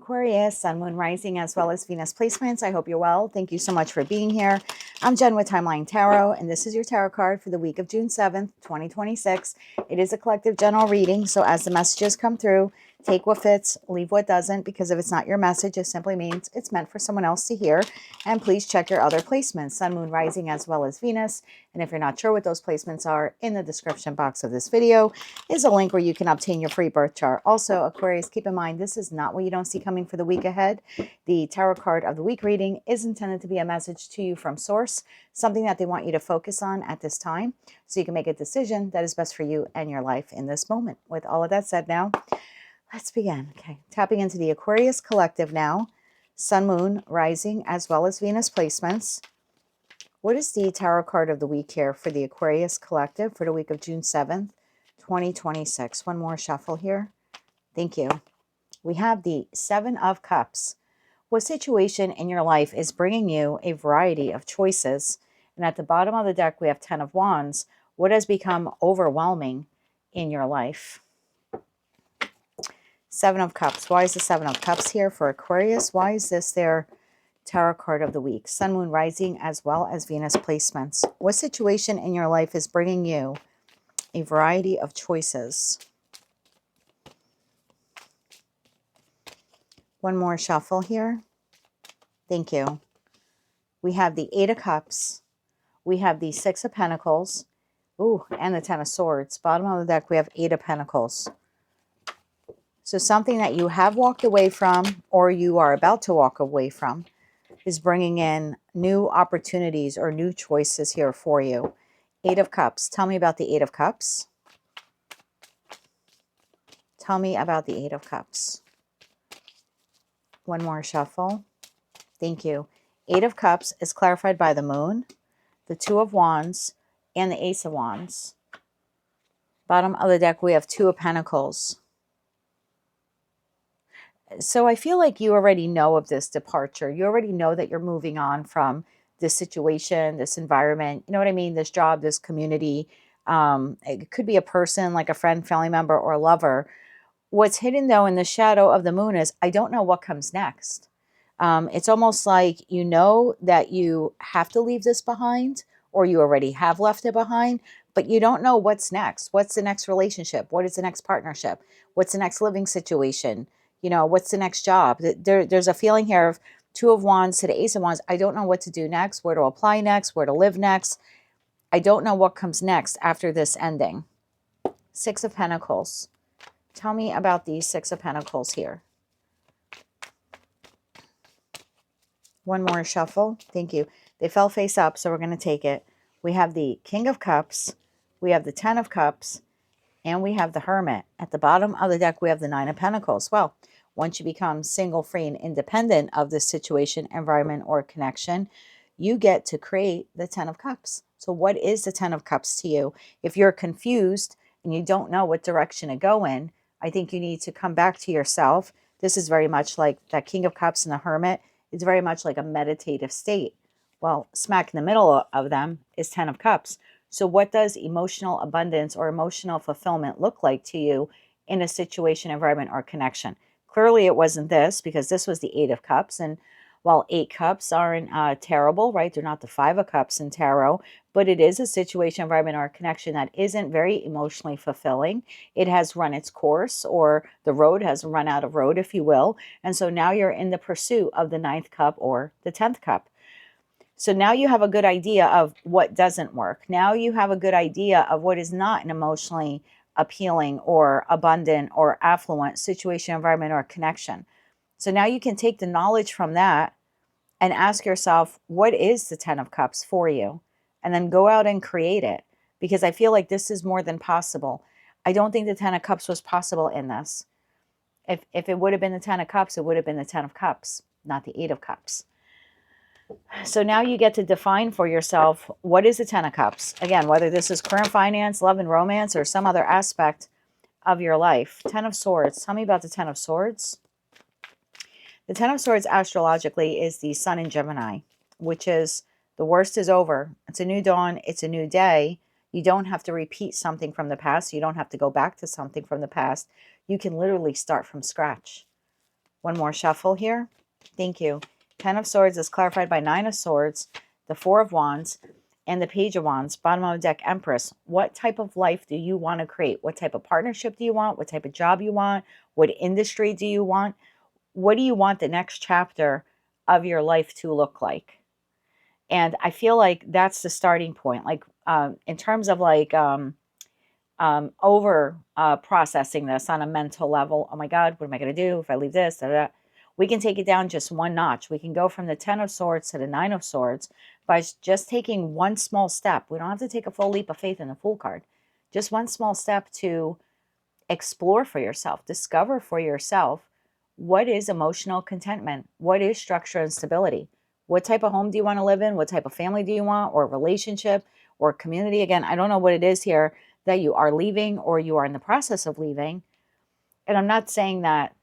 Aquarius, Sun, Moon, Rising, as well as Venus placements. I hope you're well. Thank you so much for being here. I'm Jen with Timeline Tarot, and this is your tarot card for the week of June 7th, 2026. It is a collective general reading, so as the messages come through, take what fits, leave what doesn't, because if it's not your message, it simply means it's meant for someone else to hear. And please check your other placements, Sun, Moon, Rising, as well as Venus. And if you're not sure what those placements are, in the description box of this video is a link where you can obtain your free birth chart. Also, Aquarius, keep in mind, this is not what you don't see coming for the week ahead. The tarot card of the week reading is intended to be a message to you from source, something that they want you to focus on at this time, so you can make a decision that is best for you and your life in this moment. With all of that said now, let's begin. Okay, tapping into the Aquarius collective now, Sun, Moon, Rising, as well as Venus placements. What is the tarot card of the week here for the Aquarius collective for the week of June 7th, 2026? One more shuffle here. Thank you. We have the Seven of Cups. What situation in your life is bringing you a variety of choices? And at the bottom of the deck, we have 10 of Wands. What has become overwhelming in your life? Seven of Cups. Why is the Seven of Cups here for Aquarius? Why is this their tarot card of the week? Sun, Moon, Rising, as well as Venus placements. What situation in your life is bringing you a variety of choices? One more shuffle here. Thank you. We have the Eight of Cups. We have the Six of Pentacles. Ooh, and the Ten of Swords. Bottom of the deck, we have Eight of Pentacles. So something that you have walked away from or you are about to walk away from is bringing in new opportunities or new choices here for you. Eight of Cups. Tell me about the Eight of Cups. Tell me about the Eight of Cups. One more shuffle. Thank you. Eight of Cups is clarified by the Moon, the Two of Wands, and the Ace of Wands. Bottom of the deck, we have Two of Pentacles. So I feel like you already know of this departure. You already know that you're moving on from this situation, this environment. You know what I mean? This job, this community. It could be a person like a friend, family member, or a lover. What's hidden, though, in the shadow of the Moon is, I don't know what comes next. It's almost like you know that you have to leave this behind, or you already have left it behind, but you don't know what's next. What's the next relationship? What is the next partnership? What's the next living situation? You know, what's the next job? There's a feeling here of Two of Wands to the Ace of Wands. I don't know what to do next, where to apply next, where to live next. I don't know what comes next after this ending. Six of Pentacles. Tell me about these Six of Pentacles here. One more shuffle. Thank you. They fell face up, so we're going to take it. We have the King of Cups. We have the Ten of Cups. And we have the Hermit. At the bottom of the deck, we have the Nine of Pentacles. Well, once you become single, free, and independent of this situation, environment, or connection, you get to create the Ten of Cups. So what is the Ten of Cups to you? If you're confused and you don't know what direction to go in, I think you need to come back to yourself. This is very much like that King of Cups and the Hermit. It's very much like a meditative state. Well, smack in the middle of them is Ten of Cups. So what does emotional abundance or emotional fulfillment look like to you in a situation, environment, or connection? Clearly, it wasn't this, because this was the Eight of Cups. And while Eight Cups aren't terrible, right? They're not the Five of Cups in tarot, but it is a situation, environment, or connection that isn't very emotionally fulfilling. It has run its course, or the road has run out of road, if you will. And so now you're in the pursuit of the Ninth Cup or the 10th Cup. So now you have a good idea of what doesn't work. Now you have a good idea of what is not an emotionally appealing or abundant or affluent situation, environment, or connection. So now you can take the knowledge from that and ask yourself, what is the Ten of Cups for you? And then go out and create it, because I feel like this is more than possible. I don't think the Ten of Cups was possible in this. If it would have been the Ten of Cups, it would have been the Ten of Cups, not the Eight of Cups. So now you get to define for yourself, what is the Ten of Cups? Again, whether this is current finance, love and romance, or some other aspect of your life. Ten of Swords. Tell me about the Ten of Swords. The Ten of Swords astrologically is the Sun in Gemini, which is the worst is over. It's a new dawn. It's a new day. You don't have to repeat something from the past. You don't have to go back to something from the past. You can literally start from scratch. One more shuffle here. Thank you. 10 of Swords is clarified by 9 of Swords, the 4 of Wands, and the Page of Wands. Bottom of the deck, Empress. What type of life do you want to create? What type of partnership do you want? What type of job you want? What industry do you want? What do you want the next chapter of your life to look like? And I feel like that's the starting point. Like in terms of like over processing this on a mental level. Oh my God, what am I going to do if I leave this? Da, da, da. We can take it down just one notch. We can go from the 10 of Swords to the 9 of Swords by just taking one small step. We don't have to take a full leap of faith in the Fool card. Just one small step to explore for yourself, discover for yourself what is emotional contentment, what is structure and stability, what type of home do you want to live in, what type of family do you want, or relationship or community. Again, I don't know what it is here that you are leaving or you are in the process of leaving. And I'm not saying that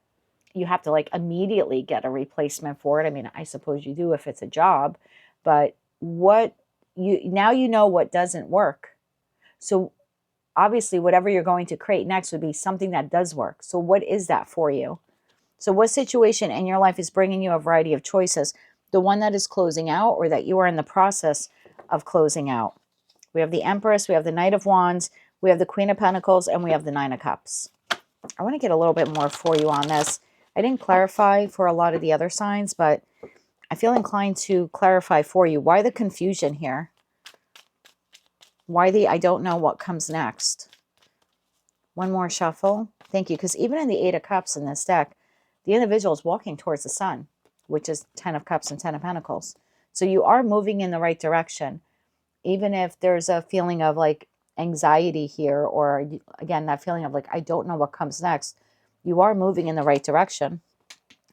you have to like immediately get a replacement for it. I mean, I suppose you do if it's a job, but now you know what doesn't work. So obviously whatever you're going to create next would be something that does work. So what is that for you? So what situation in your life is bringing you a variety of choices? The one that is closing out or that you are in the process of closing out. We have the Empress, we have the Knight of Wands, we have the Queen of Pentacles, and we have the Nine of Cups. I want to get a little bit more for you on this. I didn't clarify for a lot of the other signs, but I feel inclined to clarify for you. Why the confusion here? Why the I don't know what comes next? One more shuffle. Thank you. Because even in the 8 of Cups in this deck, the individual is walking towards the sun, which is 10 of Cups and 10 of Pentacles. So you are moving in the right direction. Even if there's a feeling of like anxiety here, or again, that feeling of like, I don't know what comes next, you are moving in the right direction.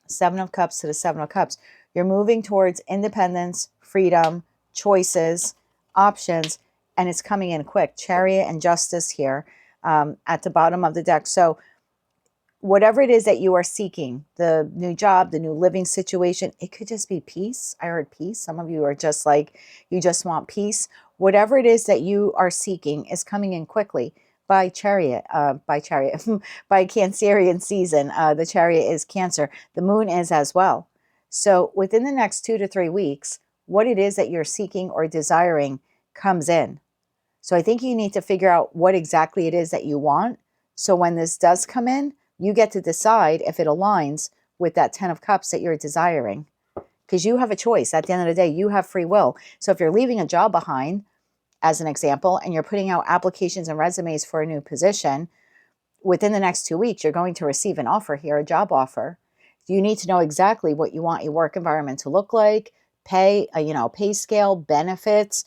7 of Cups to the 7 of Cups. You're moving towards independence, freedom, choices, options, and it's coming in quick. Chariot and Justice here at the bottom of the deck. So whatever it is that you are seeking, the new job, the new living situation, it could just be peace. I heard peace. Some of you are just like, you just want peace. Whatever it is that you are seeking is coming in quickly by Chariot, by Cancerian season. The Chariot is Cancer. The moon is as well. So within the next 2 to 3 weeks, what it is that you're seeking or desiring comes in. So I think you need to figure out what exactly it is that you want. So when this does come in, you get to decide if it aligns with that 10 of Cups that you're desiring. Because you have a choice. At the end of the day, you have free will. So if you're leaving a job behind, as an example, and you're putting out applications and resumes for a new position, within the next 2 weeks, you're going to receive an offer here, a job offer. You need to know exactly what you want your work environment to look like, pay scale, benefits,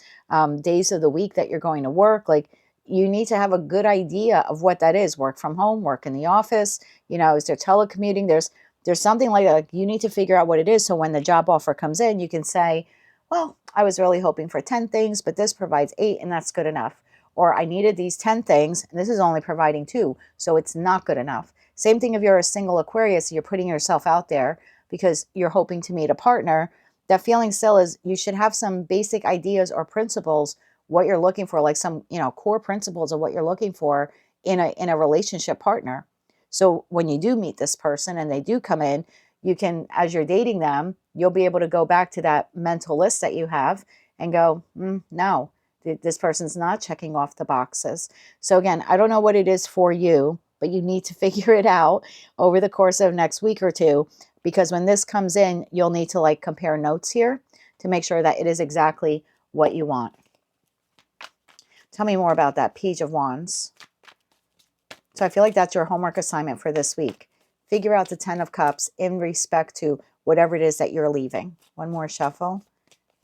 days of the week that you're going to work. Like, you need to have a good idea of what that is. Work from home, work in the office, is there telecommuting? There's something like that. You need to figure out what it is. So when the job offer comes in, you can say, well, I was really hoping for 10 things, but this provides 8 and that's good enough. Or I needed these 10 things and this is only providing 2. So it's not good enough. Same thing if you're a single Aquarius, you're putting yourself out there because you're hoping to meet a partner. That feeling still is you should have some basic ideas or principles, what you're looking for, like some, core principles of what you're looking for in a relationship partner. So when you do meet this person and they do come in, you can, as you're dating them, you'll be able to go back to that mental list that you have and go, no, this person's not checking off the boxes. So again, I don't know what it is for you, but you need to figure it out over the course of next week or two, because when this comes in, you'll need to like compare notes here to make sure that it is exactly what you want. Tell me more about that Page of Wands. So I feel like that's your homework assignment for this week. Figure out the 10 of Cups in respect to whatever it is that you're leaving. One more shuffle.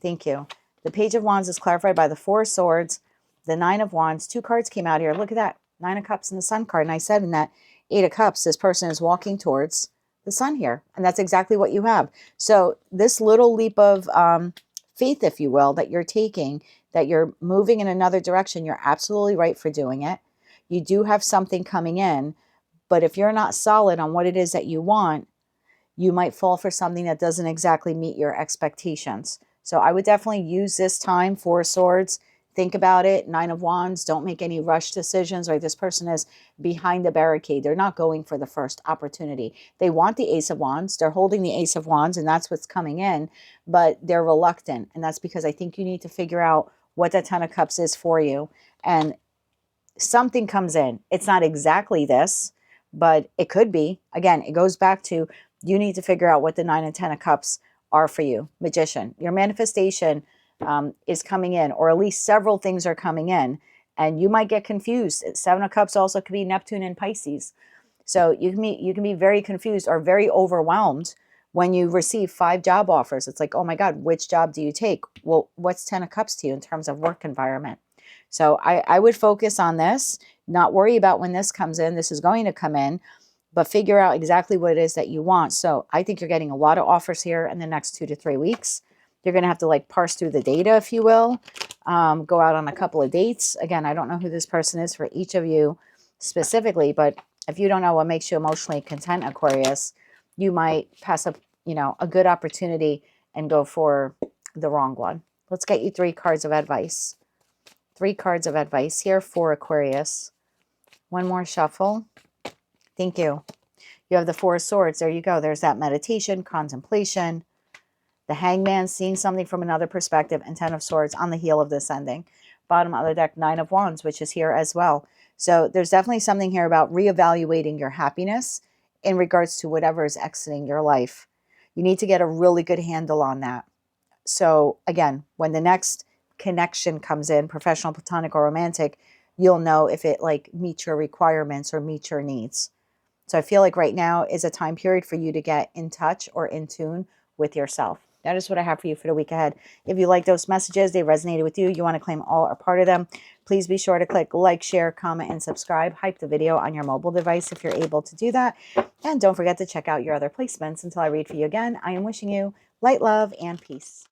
Thank you. The Page of Wands is clarified by the 4 of Swords, the 9 of Wands. 2 cards came out here. Look at that. 9 of Cups and the Sun card. And I said in that 8 of Cups, this person is walking towards the sun here. And that's exactly what you have. So this little leap of faith, if you will, that you're taking, that you're moving in another direction, you're absolutely right for doing it. You do have something coming in, but if you're not solid on what it is that you want, you might fall for something that doesn't exactly meet your expectations. So I would definitely use this time, 4 of Swords, Think about it. 9 of Wands. Don't make any rush decisions, right? This person is behind the barricade. They're not going for the first opportunity. They want the Ace of Wands. They're holding the Ace of Wands, and that's what's coming in, but they're reluctant. And that's because I think you need to figure out what the Ten of Cups is for you. And something comes in. It's not exactly this, but it could be. Again, it goes back to you need to figure out what the 9 and 10 of Cups are for you. Magician, your manifestation is coming in, or at least several things are coming in, and you might get confused. 7 of Cups also could be Neptune and Pisces. So you can be very confused or very overwhelmed when you receive 5 job offers. It's like, oh my God, which job do you take? Well, what's 10 of Cups to you in terms of work environment? So I would focus on this, not worry about when this comes in. This is going to come in, but figure out exactly what it is that you want. So I think you're getting a lot of offers here in the next 2 to 3 weeks. You're going to have to like parse through the data, if you will, go out on a couple of dates. Again, I don't know who this person is for each of you specifically, but if you don't know what makes you emotionally content, Aquarius, you might pass up, a good opportunity and go for the wrong one. Let's get you 3 cards of advice. 3 cards of advice here for Aquarius. One more shuffle. Thank you. You have the 4 of Swords. There you go. There's that meditation, contemplation. The Hangman, seeing something from another perspective, and 10 of Swords on the heel of this ending. Bottom of the deck, 9 of Wands, which is here as well. So there's definitely something here about reevaluating your happiness in regards to whatever is exiting your life. You need to get a really good handle on that. So again, when the next connection comes in, professional, platonic, or romantic, you'll know if it like meets your requirements or meets your needs. So I feel like right now is a time period for you to get in touch or in tune with yourself. That is what I have for you for the week ahead. If you like those messages, they resonated with you, you want to claim all or part of them, please be sure to click like, share, comment, and subscribe. Hype the video on your mobile device if you're able to do that. And don't forget to check out your other placements. Until I read for you again, I am wishing you light, love, and peace.